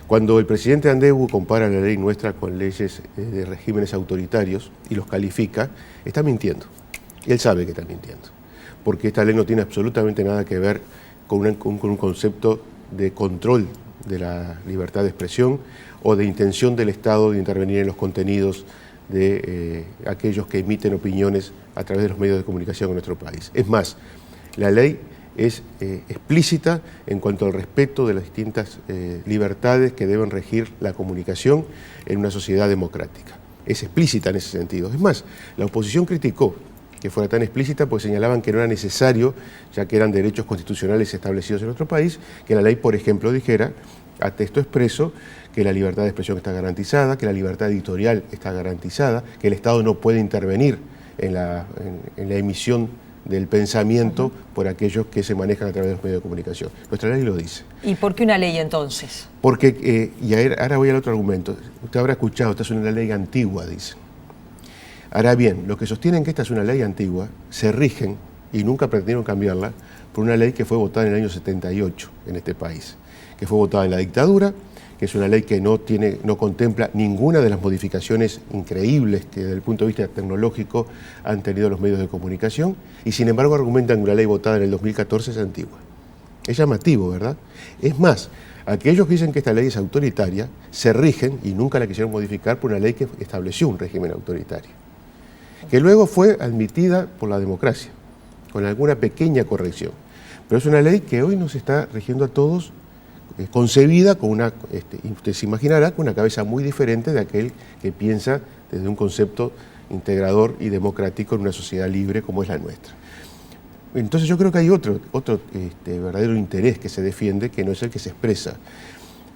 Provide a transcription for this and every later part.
Cuando el presidente Andeu compara la ley nuestra con leyes de regímenes autoritarios y los califica, está mintiendo. Y él sabe que está mintiendo, porque esta ley no tiene absolutamente nada que ver con un concepto de control de la libertad de expresión o de intención del Estado de intervenir en los contenidos de aquellos que emiten opiniones a través de los medios de comunicación en nuestro país. Es más, la ley es explícita en cuanto al respeto de las distintas libertades que deben regir la comunicación en una sociedad democrática. Es explícita en ese sentido. Es más, la oposición criticó que fuera tan explícita, pues señalaban que no era necesario, ya que eran derechos constitucionales establecidos en nuestro país, que la ley, por ejemplo, dijera a texto expreso que la libertad de expresión está garantizada, que la libertad editorial está garantizada, que el Estado no puede intervenir en la emisión del pensamiento por aquellos que se manejan a través de los medios de comunicación. Nuestra ley lo dice. ¿Y por qué una ley entonces? Porque, y ahora voy al otro argumento, usted habrá escuchado, esta es una ley antigua, dice. Ahora bien, los que sostienen que esta es una ley antigua se rigen, y nunca pretendieron cambiarla, por una ley que fue votada en el año 78 en este país, que fue votada en la dictadura, que es una ley que no contempla ninguna de las modificaciones increíbles que desde el punto de vista tecnológico han tenido los medios de comunicación, y sin embargo argumentan que una ley votada en el 2014 es antigua. Es llamativo, ¿verdad? Es más, aquellos que dicen que esta ley es autoritaria se rigen, y nunca la quisieron modificar, por una ley que estableció un régimen autoritario, que luego fue admitida por la democracia, con alguna pequeña corrección. Pero es una ley que hoy nos está rigiendo a todos, concebida con una, usted se imaginará, con una cabeza muy diferente de aquel que piensa desde un concepto integrador y democrático en una sociedad libre como es la nuestra. Entonces yo creo que hay otro verdadero interés que se defiende, que no es el que se expresa,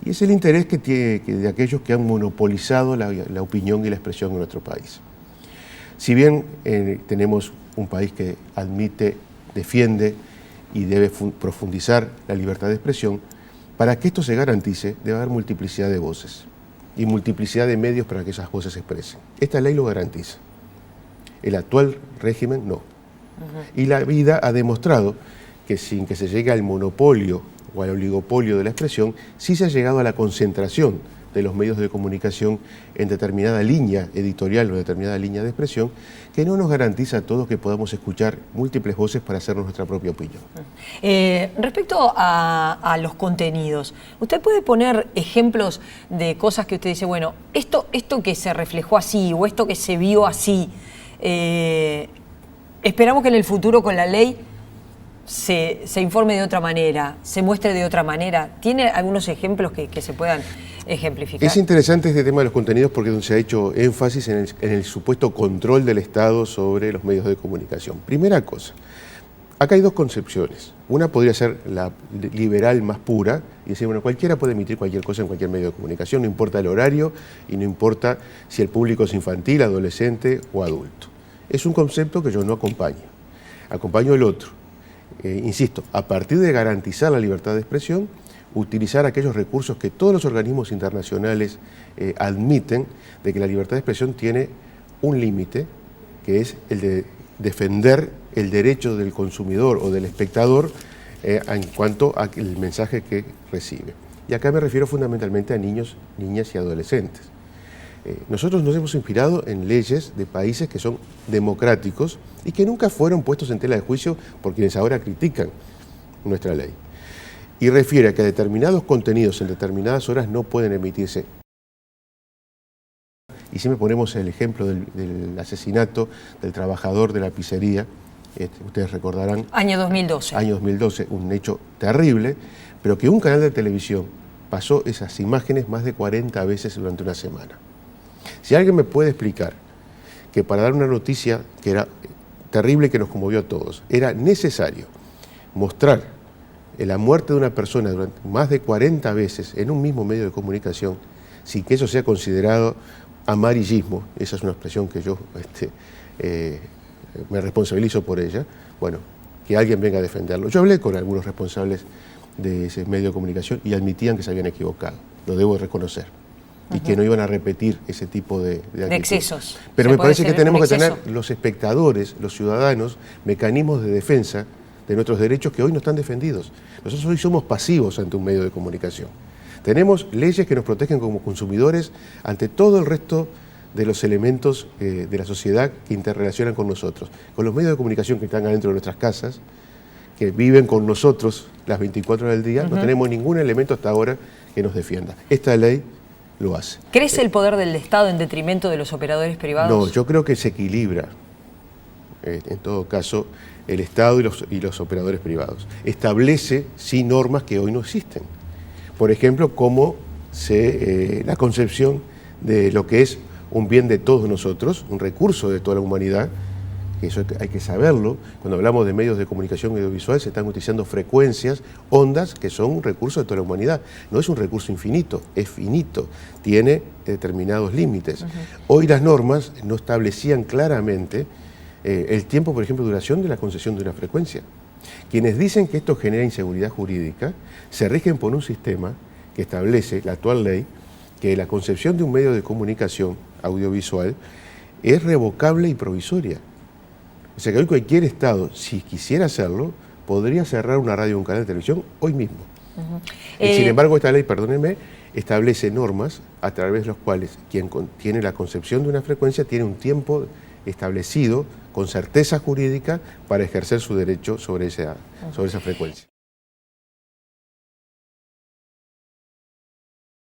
y es el interés que tiene de aquellos que han monopolizado la opinión y la expresión en nuestro país. Si bien tenemos un país que admite, defiende y debe profundizar la libertad de expresión, para que esto se garantice debe haber multiplicidad de voces y multiplicidad de medios para que esas voces se expresen. Esta ley lo garantiza. El actual régimen no. Y la vida ha demostrado que sin que se llegue al monopolio o al oligopolio de la expresión, sí se ha llegado a la concentración de los medios de comunicación en determinada línea editorial o determinada línea de expresión, que no nos garantiza a todos que podamos escuchar múltiples voces para hacernos nuestra propia opinión. Respecto a los contenidos, ¿usted puede poner ejemplos de cosas que usted dice, bueno, esto que se reflejó así o esto que se vio así, esperamos que en el futuro con la ley se informe de otra manera, se muestre de otra manera? ¿Tiene algunos ejemplos que se puedan ejemplificar? Es interesante este tema de los contenidos porque se ha hecho énfasis en el supuesto control del Estado sobre los medios de comunicación. Primera cosa, acá hay dos concepciones. Una podría ser la liberal más pura y decir, bueno, cualquiera puede emitir cualquier cosa en cualquier medio de comunicación, no importa el horario y no importa si el público es infantil, adolescente o adulto. Es un concepto que yo no acompaño. Acompaño el otro. Insisto, a partir de garantizar la libertad de expresión, utilizar aquellos recursos que todos los organismos internacionales admiten, de que la libertad de expresión tiene un límite, que es el de defender el derecho del consumidor o del espectador en cuanto al mensaje que recibe. Y acá me refiero fundamentalmente a niños, niñas y adolescentes. Nosotros nos hemos inspirado en leyes de países que son democráticos y que nunca fueron puestos en tela de juicio por quienes ahora critican nuestra ley. Y refiere a que determinados contenidos en determinadas horas no pueden emitirse. Y siempre ponemos el ejemplo del asesinato del trabajador de la pizzería, ustedes recordarán. Año 2012. Año 2012, un hecho terrible, pero que un canal de televisión pasó esas imágenes más de 40 veces durante una semana. Si alguien me puede explicar que para dar una noticia que era terrible y que nos conmovió a todos, era necesario mostrar la muerte de una persona durante más de 40 veces en un mismo medio de comunicación, sin que eso sea considerado amarillismo, esa es una expresión que yo me responsabilizo por ella, bueno, que alguien venga a defenderlo. Yo hablé con algunos responsables de ese medio de comunicación y admitían que se habían equivocado, lo debo reconocer, y que no iban a repetir ese tipo de excesos. Pero me parece que tenemos que tener los espectadores, los ciudadanos, mecanismos de defensa de nuestros derechos que hoy no están defendidos. Nosotros hoy somos pasivos ante un medio de comunicación. Tenemos leyes que nos protegen como consumidores ante todo el resto de los elementos de la sociedad que interrelacionan con nosotros, con los medios de comunicación que están adentro de nuestras casas, que viven con nosotros las 24 horas del día. No tenemos ningún elemento hasta ahora que nos defienda. Esta ley lo hace. ¿Crece el poder del Estado en detrimento de los operadores privados? No, yo creo que se equilibra, en todo caso, el Estado y los operadores privados. Establece, sí, normas que hoy no existen. Por ejemplo, como la concepción de lo que es un bien de todos nosotros, un recurso de toda la humanidad, que eso hay que saberlo. Cuando hablamos de medios de comunicación audiovisual se están utilizando frecuencias, ondas, que son un recurso de toda la humanidad. No es un recurso infinito, es finito, tiene determinados límites. Hoy las normas no establecían claramente el tiempo, por ejemplo, de duración de la concesión de una frecuencia. Quienes dicen que esto genera inseguridad jurídica se rigen por un sistema que establece, la actual ley, que la concepción de un medio de comunicación audiovisual es revocable y provisoria. O sea que hoy cualquier Estado, si quisiera hacerlo, podría cerrar una radio o un canal de televisión hoy mismo. Sin embargo, esta ley, perdónenme, establece normas a través de las cuales quien tiene la concepción de una frecuencia tiene un tiempo establecido con certeza jurídica para ejercer su derecho sobre esa frecuencia.